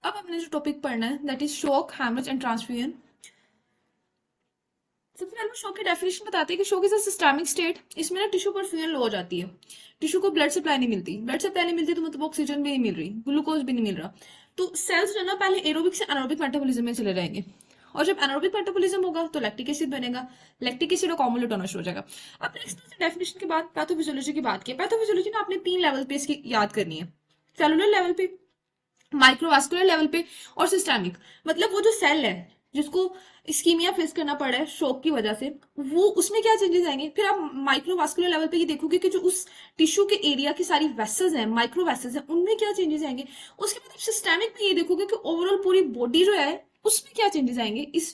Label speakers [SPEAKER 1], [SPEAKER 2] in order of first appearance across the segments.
[SPEAKER 1] अब हमने जो टॉपिक पढ़ना है that is shock, haemorrhage and transfusion. सबसे पहले शॉक की डेफिनेशन बताते हैं कि shock is a systemic state. इसमें ना टिश्यू परफ्यूजन लो हो जाती है, टिश्यू को ब्लड सप्लाई नहीं मिलती। ब्लड सप्लाई नहीं मिलती तो मतलब ऑक्सीजन भी नहीं मिल रही, ग्लूकोज भी नहीं मिल रहा। तो सेल्स जो है ना पहले एरोबिक से एनारोबिक मेटाबॉलिज्म में चले जाएंगे, और जब एनारोबिक मेटाबॉलिज्म होगा तो लैक्टिक एसिड बनेगा, लैक्टिक एसिड अकोमुलेट होना शुरू हो जाएगा। अब नेक्स्ट डेफिनेशन के बाद पैथोफिजियोलॉजी की बात की। पैथोफिजियोलॉजी ना आपने 3 लेवल पे इसकी याद करनी है, सेलुलर लेवल पे, माइक्रोवास्कुलर लेवल पे और सिस्टेमिक। मतलब वो जो सेल है जिसको इस्कीमिया फेस करना पड़ा है शॉक की वजह से, वो उसमें क्या चेंजेस आएंगे। फिर आप माइक्रोवास्कुलर लेवल पे ये देखोगे कि जो उस टिश्यू के एरिया की सारी वेसल्स हैं, माइक्रो वेसल्स हैं, उनमें क्या चेंजेस आएंगे। उसके बाद आप सिस्टेमिक में ये देखोगे कि ओवरऑल पूरी बॉडी जो है उसमें क्या चेंजेस आएंगे इस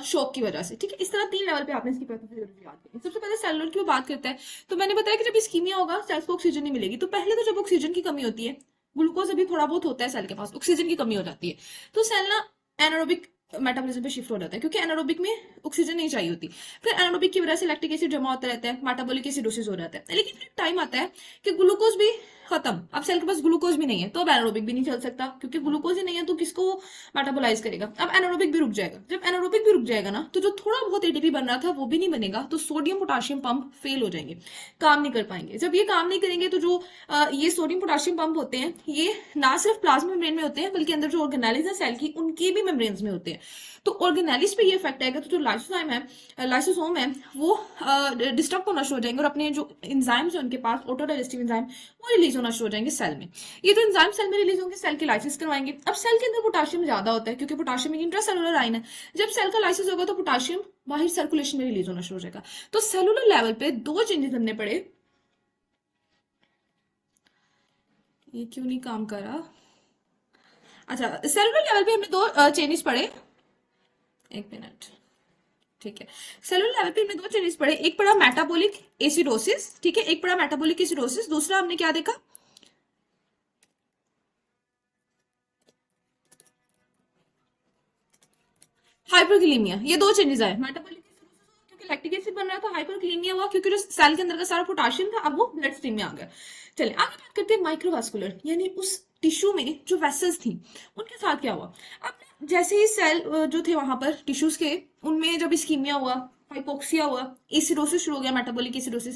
[SPEAKER 1] शॉक की वजह से। ठीक है, इस तरह 3 लेवल पे आपने इसकी पैथोफिजियोलॉजी याद करनी है। सबसे पहले सेलुलर की वो बात करता है, तो मैंने बताया कि जब इस्कीमिया होगा सेल्स को ऑक्सीजन नहीं मिलेगी। तो पहले तो जब ऑक्सीजन की कमी होती है, ग्लूकोज अभी थोड़ा बहुत होता है सेल के पास, ऑक्सीजन की कमी हो जाती है, तो सेल ना एनारोबिक मेटाबॉलिज्म पे शिफ्ट हो जाता है, क्योंकि एनारोबिक में ऑक्सीजन नहीं चाहिए होती। फिर एनारोबिक की वजह से लैक्टिक एसिड जमा होता रहता है, मेटाबॉलिक एसिडोसिस हो जाता है। लेकिन फिर टाइम आता है कि ग्लूकोज भी खत्म, अब सेल के पास ग्लूकोज भी नहीं है, तो अब एनारोबिक भी नहीं चल सकता, क्योंकि ग्लूकोज ही नहीं है तो किसको मेटाबोलाइज करेगा। अब एनारोबिक भी रुक जाएगा। जब एनारोबिक भी रुक जाएगा ना, तो जो थोड़ा बहुत एटीपी बन रहा था वो भी नहीं बनेगा, तो सोडियम पोटाशियम पंप फेल हो जाएंगे, काम नहीं कर पाएंगे। जब ये काम नहीं करेंगे तो जो ये सोडियम पोटाशियम पंप होते हैं, ये ना सिर्फ प्लाज्मा मेम्ब्रेन में होते हैं बल्कि अंदर जो ऑर्गेनेलिज है सेल की, उनकी भी मेम्ब्रेन्स में होते हैं। तो ऑर्गेनेलिज पे ये इफेक्ट आएगा, तो जो लाइसोसोम है, वो डिस्टर्ब होना शुरू हो जाएंगे, और अपने जो इंजाइम्स है उनके पास, ऑटो डाइजेस्टिव इंजाइम, वो रिलीज होना शुरू हो जाएंगे सेल में। ये जो इंजाइम सेल में रिलीज होंगे सेल की लाइसिस करवाएंगे। अब सेल के अंदर पोटाशियम ज्यादा होता है, क्योंकि पोटाशियम एक इंट्रासेलुलर आयन है। जब सेल का लाइसिस होगा तो पोटाशियम बाहर सर्कुलेशन में रिलीज होना शुरू हो जाएगा। तो सेलुलर लेवल पे 2 चेंजेस हमने पढ़े। ये क्यों नहीं काम कर रहा। अच्छा, सेलुलर लेवल पे हमने 2 चेंजेस पढ़े। एक मिनट। ठीक है, सेलुलर लेवल पे हमने 2 चेंजेस पढ़े। एक पढ़ा मेटाबॉलिक एसिडोसिस, ठीक है, एक पढ़ा मेटाबॉलिक एसिडोसिस। दूसरा हमने क्या देखा, हाइपरक्लीमिया। ये 2 चेंजेस आए, मेटाबॉलिक क्योंकि लैक्टिक एसिड बन रहा था, हाइपरक्लीमिया हुआ क्योंकि जो सेल के अंदर का सारा पोटाशियम था अब वो ब्लड स्ट्रीम में आ गया। चलिए आगे बात करते हैं माइक्रोवास्कुलर, यानी उस टिश्यू में जो वेसल्स थी उनके साथ क्या हुआ। अब जैसे ही सेल जो थे वहां पर टिश्यूज के, उनमें जब इस्कीमिया हुआ, हाइपोक्सिया हुआ, एसिडोसिस शुरू हो गया, मेटाबॉलिक एसिडोसिस,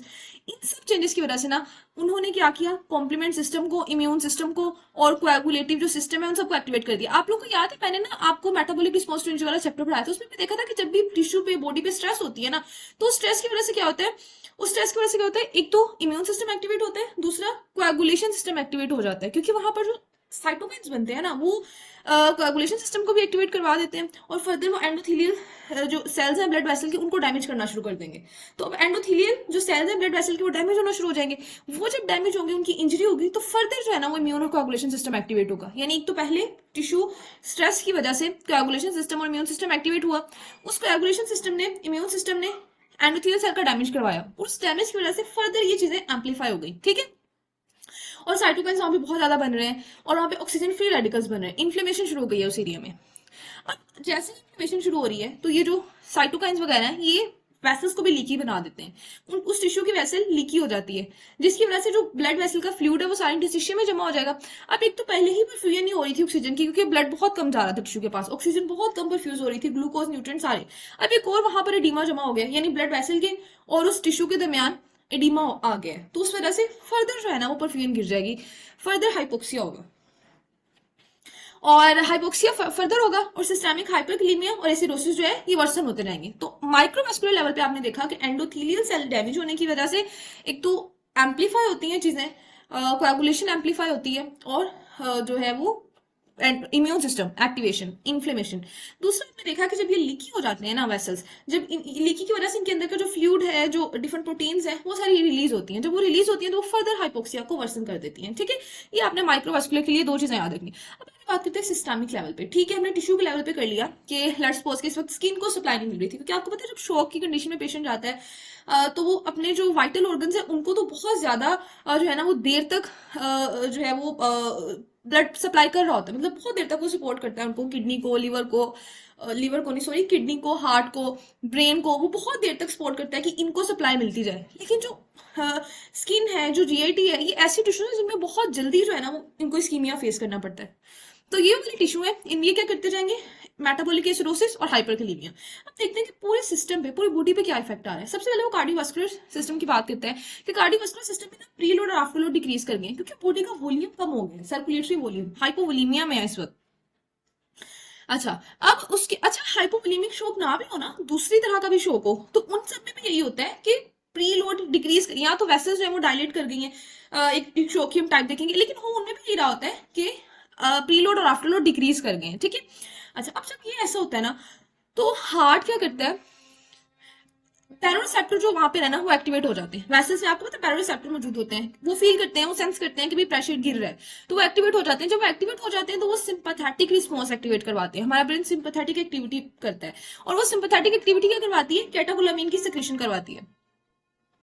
[SPEAKER 1] इन सब चेंजेस की वजह से ना उन्होंने क्या किया, कॉम्प्लीमेंट सिस्टम को, इम्यून सिस्टम को और कोएगुलेटिव जो सिस्टम है उन सबको एक्टिवेट कर दिया। आप लोग को याद है मैंने ना आपको मेटाबॉलिक रिस्पॉन्स टू इंजरी वाला चैप्टर पढ़ाया था, उसमें भी देखा था कि जब भी टिश्यू पे, बॉडी पे स्ट्रेस होती है ना, तो स्ट्रेस की वजह से क्या होता है, उस स्ट्रेस की वजह से क्या होता है, एक तो इम्यून सिस्टम एक्टिवेट होता है, दूसरा कोएगुलेशन सिस्टम एक्टिवेट हो जाता है, क्योंकि वहां पर जो साइटोकाइन्स बनते हैं ना, वो कोएगुलेशन सिस्टम को भी एक्टिवेट करवा देते हैं, और फर्दर वो एंडोथेलियल जो सेल्स हैं ब्लड वेसल के, उनको डैमेज करना शुरू कर देंगे। तो अब एंडोथेलियल जो सेल्स हैं ब्लड वेसल के, वो डैमेज होना शुरू हो जाएंगे। वो जब डैमेज होंगे, उनकी इंजरी होगी, तो फर्दर जो है ना वो इम्यून और कोएगुलेशन सिस्टम एक्टिवेट होगा। यानी एक तो पहले टिश्यू स्ट्रेस की वजह से कोएगुलेशन सिस्टम और इम्यून सिस्टम एक्टिवेट हुआ, उस कोएगुलेशन सिस्टम ने, इम्यून सिस्टम ने एंडोथेलियल सेल का डैमेज करवाया, उस डैमेज की वजह से फर्दर ये चीजें एम्पलीफाई हो गई। ठीक है, और साइटोकाइंस वहां पे बहुत ज्यादा बन रहे हैं, और वहां पे ऑक्सीजन फ्री रेडिकल्स बन रहे हैं, इन्फ्लेमेशन शुरू हो गई है उस एरिया में। अब जैसे ही इन्फ्लेमेशन शुरू हो रही है, तो ये जो साइटोकाइंस वगैरह हैं, ये वेसल्स को भी लीकी बना देते हैं, उस टिश्यू की वेसल लीकी हो जाती है, जिसकी वजह से जो ब्लड वेसल का फ्लूइड है वो सारे इंटरस्टिशियम में जमा हो जाएगा। अब एक तो पहले ही परफ्यूजन नहीं हो रही थी ऑक्सीजन की, क्योंकि ब्लड बहुत कम जा रहा था टिश्यू के पास, ऑक्सीजन बहुत कम परफ्यूज हो रही थी, ग्लूकोज, न्यूट्रिएंट सारे। अब एक और वहां पर एडीमा जमा हो गया, यानी ब्लड वेसल के और उस टिश्यू के दरमियान एडिमा आ गया है, तो उस वजह से फर्दर जो है ना वो परफ्यूजन गिर जाएगी, फर्दर हाइपोक्सिया होगा, और हाइपोक्सिया फर्दर होगा, और सिस्टेमिक हाइपरक्लीमिया और एसिडोसिस जो है ये वर्सन होते रहेंगे। तो माइक्रोवास्कुलर लेवल पे आपने देखा कि एंडोथेलियल सेल डैमेज होने की वजह से एक तो एम्पलीफाई होती हैं चीजें, कोएगुलेशन एम्पलीफाई होती है, और जो है वो इम्यून सिस्टम एक्टिवेशन, इन्फ्लेमेशन। दूसरा हमने देखा कि जब ये लीकी हो जाते हैं ना वेसल्स, जब लीकी की वजह से इनके अंदर का जो फ्लूइड है, जो डिफरेंट प्रोटीन्स है, वो सारी रिलीज होती हैं। जब वो रिलीज होती हैं तो वो फर्दर हाइपोक्सिया को वर्सन कर देती हैं। ठीक है, ये आपने माइक्रोवास्कुलर के लिए 2 चीजें याद रखनी। अब बात करते हैं सिस्टमिक लेवल पे। ठीक है, हमने टिश्यू के लेवल पे कर लिया कि लेट्स सपोज कि इस वक्त स्किन को सप्लाई नहीं मिल रही थी, क्योंकि आपको पता है जब शॉक की कंडीशन में पेशेंट जाता है, तो वो अपने जो वाइटल ऑर्गन्स है उनको तो बहुत ज्यादा जो है ना वो देर तक जो है वो ब्लड सप्लाई कर रहा होता है, मतलब बहुत देर तक वो सपोर्ट करता है उनको, किडनी को, लीवर को नहीं सॉरी, किडनी को, हार्ट को, ब्रेन को, वो बहुत देर तक सपोर्ट करता है कि इनको सप्लाई मिलती जाए। लेकिन जो स्किन है, जो जीआईटी है, ये ऐसी टिश्यू है जिनमें बहुत जल्दी जो है ना वो इनको इस्कीमिया फेस करना पड़ता है। तो ये वाली टिश्यू है, इन ये क्या करते जाएंगे, मेटाबॉलिक एसिडोसिस और हाइपरकैलेमिया। अब देखते हैं कि पूरे सिस्टम पे, पूरी बॉडी पे क्या इफेक्ट आ रहा है। सबसे पहले वो कार्डियोवास्कुलर सिस्टम की बात करते हैं कि कार्डियोवास्कुलर सिस्टम में ना प्रीलोड और आफ्टरलोड डिक्रीज कर गए क्योंकि बॉडी का वॉल्यूम कम हो गया, सर्कुलेटरी वॉल्यूम, हाइपोवोलीमिया में है इस वक्त। अच्छा, अब उसके अच्छा हाइपोवोलेमिक शोक ना भी हो ना, दूसरी तरह का भी शोक हो, तो उन सब में भी यही होता है कि प्रीलोड डिक्रीज, या तो वेसल्स जो है वो डायलेट कर गई हैं, एक शोक की हम टाइप देखेंगे, लेकिन वो उनमें भी यही रहा होता है कि प्रीलोड और आफ्टरलोड डिक्रीज कर गए हैं, ठीक है। अच्छा, अब जब ये ऐसा होता है ना, तो हार्ट क्या करता है, पैरोरिसेप्टर जो वहां पे रहना वो एक्टिवेट हो जाते हैं। वैसे से आपको पता है पैरोरिसेप्टर मौजूद होते हैं, वो फील करते हैं, वो सेंस करते हैं कि भाई प्रेशर गिर रहा है, तो वो एक्टिवेट हो जाते हैं। जब वो एक्टिवेट हो जाते हैं तो वो सिंपैथेटिक रिस्पॉन्स एक्टिवेट करवाते हैं, हमारा ब्रेन सिंपैथेटिक एक्टिविटी करता है, और वो सिंपैथेटिक एक्टिविटी क्या करवाती है, कैटाकोलामिन की सिक्रेशन करवाती है।